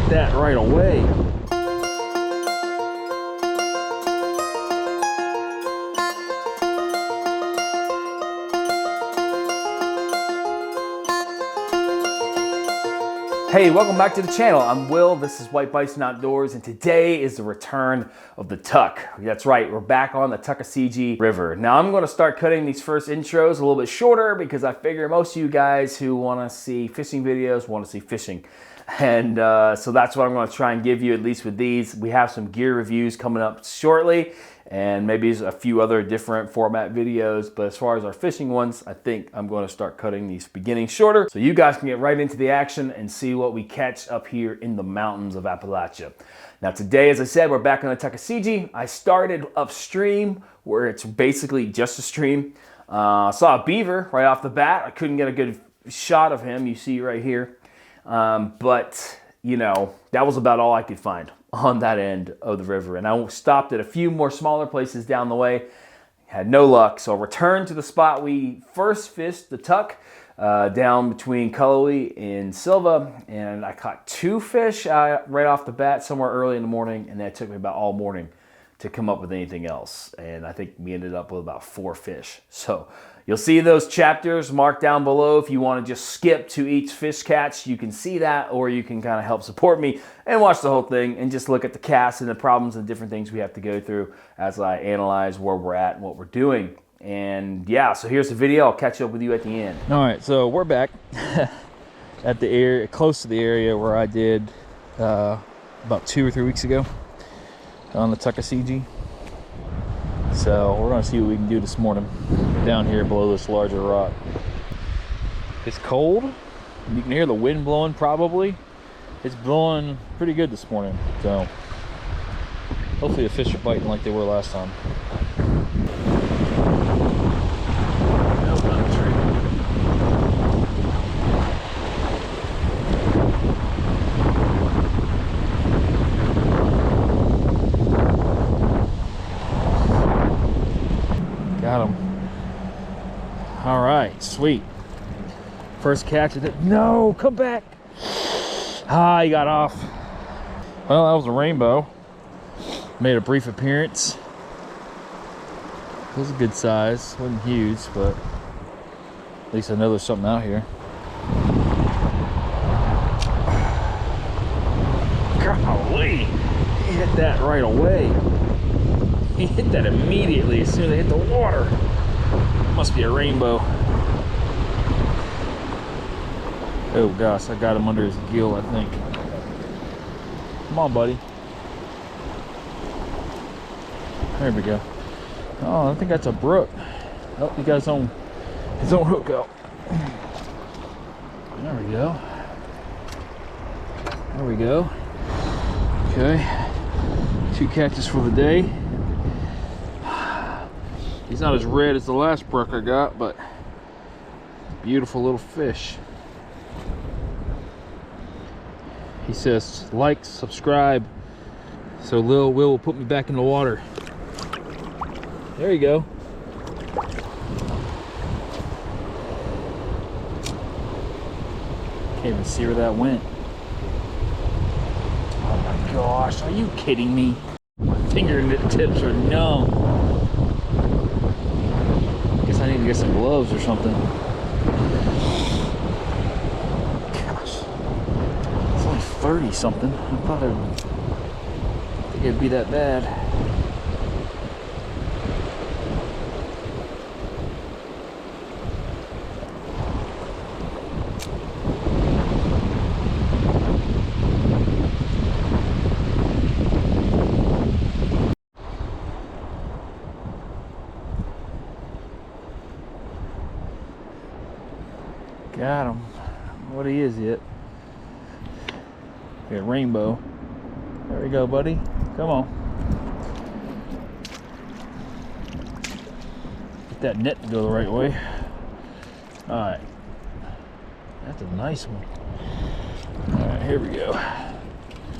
hit that right away. Hey, welcome back to the channel. I'm Will, this is White Bison Outdoors, and today is the return of the Tuck. That's right, we're back on the Tuckasegee River. Now I'm gonna start cutting these first intros a little bit shorter because I figure most of you guys who wanna see fishing videos wanna see fishing. And so that's what I'm gonna try and give you, at least with these. We have some gear reviews coming up shortly, and maybe a few other different format videos, but as far as our fishing ones, I think I'm going to start cutting these beginning shorter so you guys can get right into the action and see what we catch up here in the mountains of Appalachia. Now today, as I said, we're back on the Tuckasegee. I started upstream where it's basically just a stream. Saw a beaver right off the bat. I couldn't get a good shot of him, you see right here. But you know, that was about all I could find on that end of the river. And I stopped at a few more smaller places down the way. Had no luck, so I returned to the spot we first fished, the Tuck, down between Cullowhee and Silva. And I caught 2 fish right off the bat somewhere early in the morning, and that took me about all morning to come up with anything else. And I think we ended up with about 4 fish. So you'll see those chapters marked down below. If you want to just skip to each fish catch, you can see that, or you can kind of help support me and watch the whole thing and just look at the casts and the problems and different things we have to go through as I analyze where we're at and what we're doing. And yeah, so here's the video. I'll catch up with you at the end. All right, so we're back at the area, close to the area where I did about 2 or 3 weeks ago on the Tuckasegee. So we're gonna see what we can do this morning down here below this larger rock. It's cold. You can hear the wind blowing probably. It's blowing pretty good this morning. So hopefully the fish are biting like they were last time. Got him. All right, sweet. First catch of it. No, come back. Ah, he got off. Well, that was a rainbow. Made a brief appearance. It was a good size. Wasn't huge, but at least I know there's something out here. Golly, he hit that right away. He hit that immediately as soon as it hit the water. Must be a rainbow. Oh gosh, I got him under his gill, I think. Come on, buddy. There we go. Oh, I think that's a Brook. Oh, he got his own hook out. There we go. There we go. Okay. 2 catches for the day. He's not as red as the last Brook I got, but beautiful little fish. He says like, subscribe, so Will will put me back in the water. There you go. Can't even see where that went. Oh my gosh, are you kidding me? My fingertips are numb. I need to get some gloves or something. Gosh, it's only 30 something. I thought I think it'd be that bad. Got him. What he is yet? Got a rainbow. There we go, buddy. Come on. Get that net to go the right way. All right. That's a nice one. All right, here we go.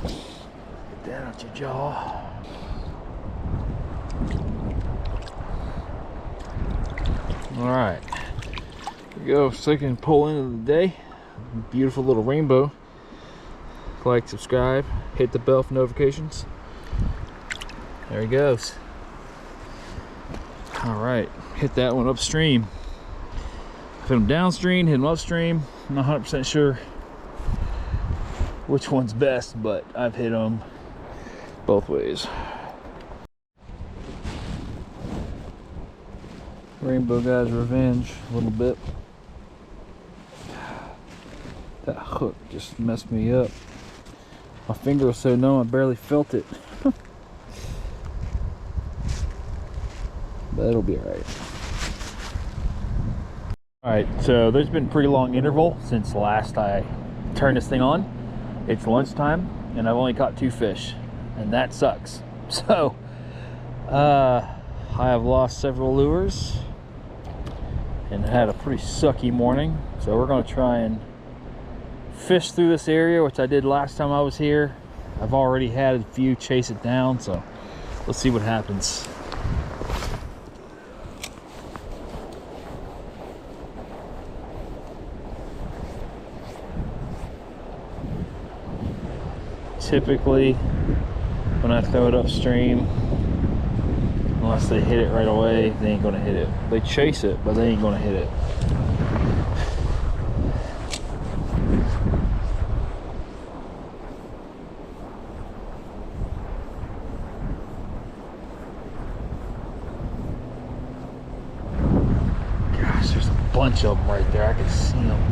Get that out your jaw. All right. Here we go. Second pull in of the day. Beautiful little rainbow. like, subscribe, hit the bell for notifications. There he goes. All right, hit that one upstream. Hit him downstream, hit him upstream. I'm not 100% sure which one's best, but I've hit them both ways. Rainbow guy's revenge a little bit. That hook just messed me up. My finger was so numb I barely felt it. But it'll be alright. Alright, so there's been a pretty long interval since last I turned this thing on. It's lunchtime and I've only caught 2 fish, and that sucks. So I have lost several lures and had a pretty sucky morning. So we're going to try and fish through this area, which I did last time I was here. I've already had a few chase it down, so let's see what happens. Typically, when I throw it upstream, unless they hit it right away, they ain't gonna hit it. They chase it, but they ain't gonna hit it. Gosh, there's a bunch of them right there. I can see them.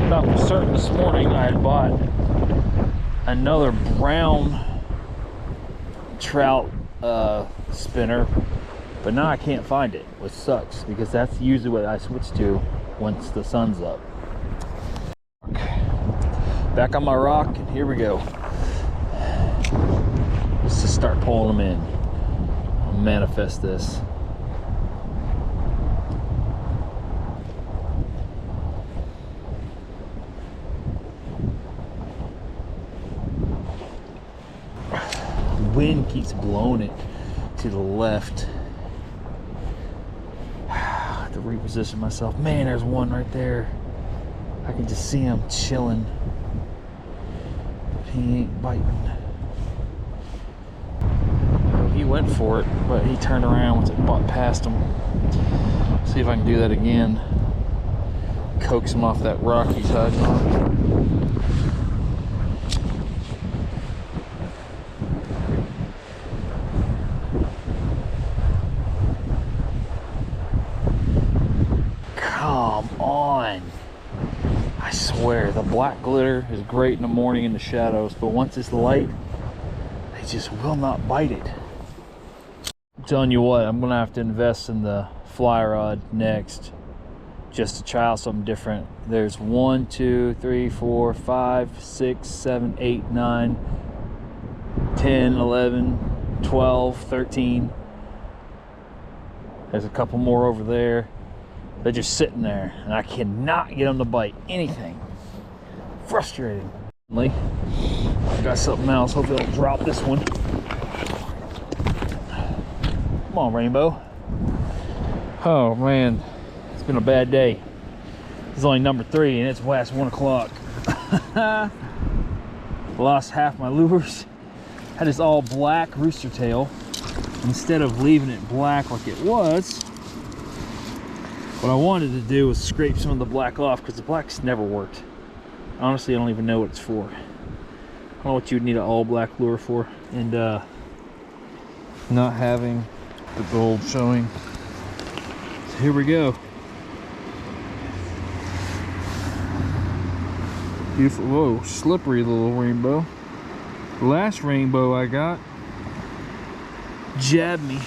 Thought for certain this morning I had bought another brown trout spinner, but now I can't find it, which sucks because that's usually what I switch to once the sun's up. Back on my rock, and here we go. Let's just start pulling them in. I'll manifest this. Wind keeps blowing it to the left. I have to reposition myself. Man, there's one right there. I can just see him chilling. He ain't biting. Oh, he went for it, but he turned around once it bought past him. See if I can do that again. Coax him off that rock he's hiding on. I swear, the black glitter is great in the morning in the shadows, but once it's light, they just will not bite it. I'm telling you what, I'm gonna have to invest in the fly rod next, just to try out something different. There's 1, 2, 3, 4, 5, 6, 7, 8, 9, 10, 11, 12, 13. There's a couple more over there. They're just sitting there, and I cannot get them to bite anything. Frustrating. I got something else. Hopefully I'll drop this one. Come on, Rainbow. Oh, man. It's been a bad day. It's only number 3, and it's past 1 o'clock. Lost half my lures. Had this all black rooster tail. Instead of leaving it black like it was, what I wanted to do was scrape some of the black off, because the black's never worked. Honestly, I don't even know what it's for. I don't know what you'd need an all black lure for. And not having the gold showing. So here we go. Beautiful, whoa, slippery little rainbow. The last rainbow I got jabbed me.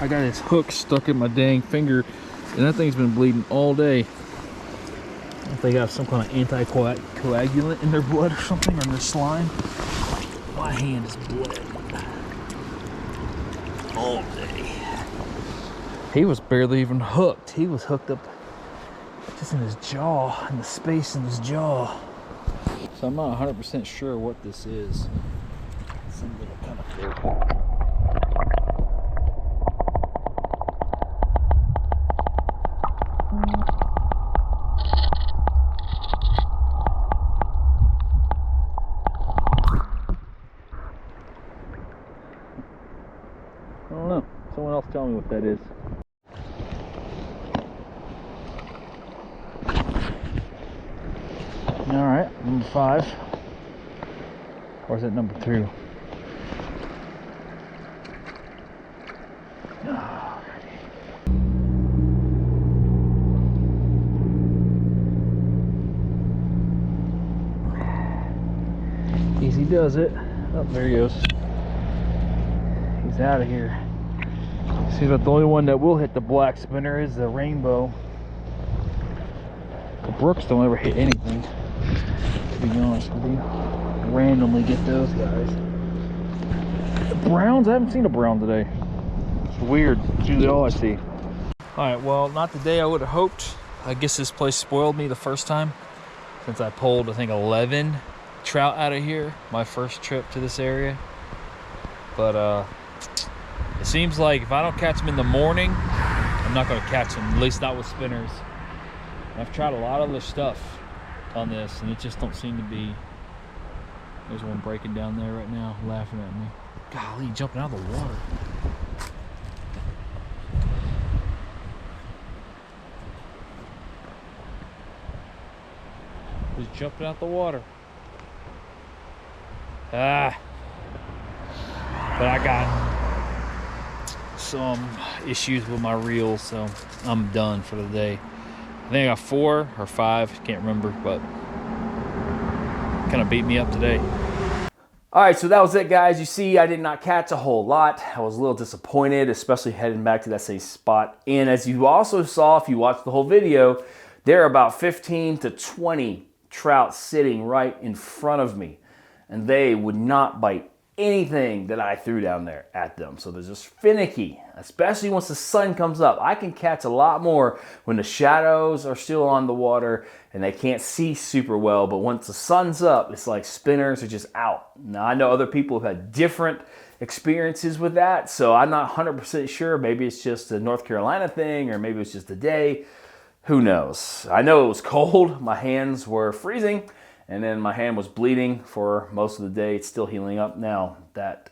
I got this hook stuck in my dang finger, and that thing's been bleeding all day. If they got some kind of anticoagulant in their blood or something, or in their slime. My hand is bled all day. He was barely even hooked. He was hooked up just in his jaw, in the space in his jaw. So I'm not 100% sure what this is. Some little kind of fish. I don't know. Someone else tell me what that is. All right, number 5. Or is it number 2? Easy does it. Oh, there he goes. He's out of here. See, that the only one that will hit the black spinner is the rainbow. The Brooks don't ever hit anything, to be honest with you. Randomly get those guys. The browns, I haven't seen a brown today. It's weird. It's usually all I see. Alright, well, not the day I would have hoped. I guess this place spoiled me the first time, since I pulled, I think, 11 trout out of here, my first trip to this area. But it seems like if I don't catch them in the morning, I'm not going to catch them, at least not with spinners. I've tried a lot of other stuff on this, and it just don't seem to be. There's one breaking down there right now, laughing at me. Golly, jumping out of the water. Just jumping out the water. But I got some issues with my reel, so I'm done for the day. I think I got 4 or 5, can't remember, but kind of beat me up today. All right, so that was it, guys. You see, I did not catch a whole lot. I was a little disappointed, especially heading back to that same spot. And as you also saw, if you watched the whole video, there are about 15 to 20 trout sitting right in front of me, and they would not bite anything that I threw down there at them. So they're just finicky, especially once the sun comes up. I can catch a lot more when the shadows are still on the water and they can't see super well, but once the sun's up, it's like spinners are just out. Now, I know other people have had different experiences with that, so I'm not 100% sure. Maybe it's just a North Carolina thing, or maybe it's just a day. Who knows? I know it was cold. My hands were freezing, and then my hand was bleeding for most of the day. It's still healing up now. That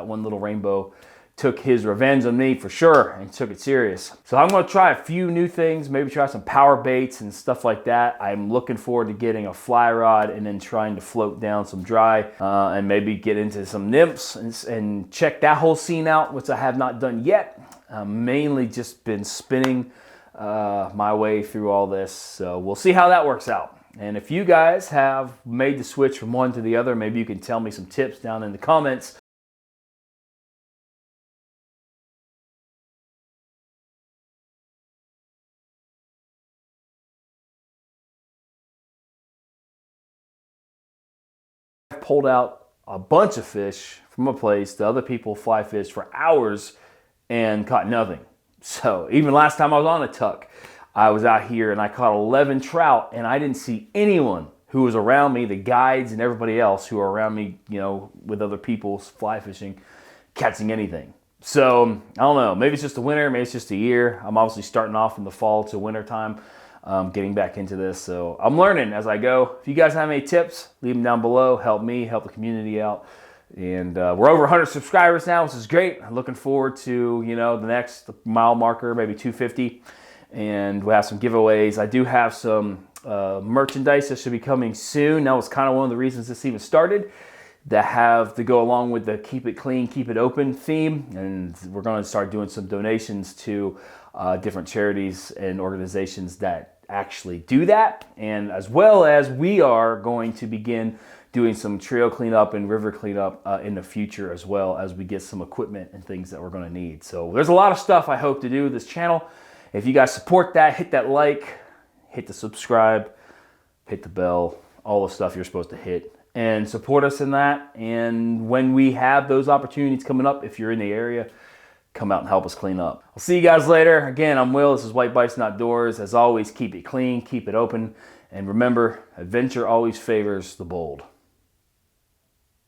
one little rainbow took his revenge on me for sure, and took it serious. So I'm gonna try a few new things, maybe try some power baits and stuff like that. I'm looking forward to getting a fly rod and then trying to float down some dry, and maybe get into some nymphs and check that whole scene out, which I have not done yet. Mainly just been spinning my way through all this. So we'll see how that works out. And if you guys have made the switch from one to the other, maybe you can tell me some tips down in the comments. I've pulled out a bunch of fish from a place that other people fly fish for hours and caught nothing. So even last time I was on a tuck, I was out here and I caught 11 trout, and I didn't see anyone who was around me, the guides and everybody else who are around me, you know, with other people fly fishing, catching anything. So I don't know, maybe it's just the winter, maybe it's just the year. I'm obviously starting off in the fall to winter time, getting back into this. So I'm learning as I go. If you guys have any tips, leave them down below. Help me, help the community out. And we're over 100 subscribers now, which is great. I'm looking forward to, you know, the next mile marker, maybe 250. And we'll have some giveaways. I do have some merchandise that should be coming soon. That was kind of one of the reasons this even started, that have to go along with the Keep It Clean, Keep It Open theme. And we're going to start doing some donations to different charities and organizations that actually do that. And as well as we are going to begin doing some trail cleanup and river cleanup in the future, as well as we get some equipment and things that we're going to need. So there's a lot of stuff I hope to do with this channel. If you guys support that, hit that like, hit the subscribe, hit the bell, all the stuff you're supposed to hit, and support us in that. And when we have those opportunities coming up, if you're in the area, come out and help us clean up. I'll see you guys later. Again, I'm Will. This is White Bison Outdoors. As always, keep it clean, keep it open, and remember, adventure always favors the bold.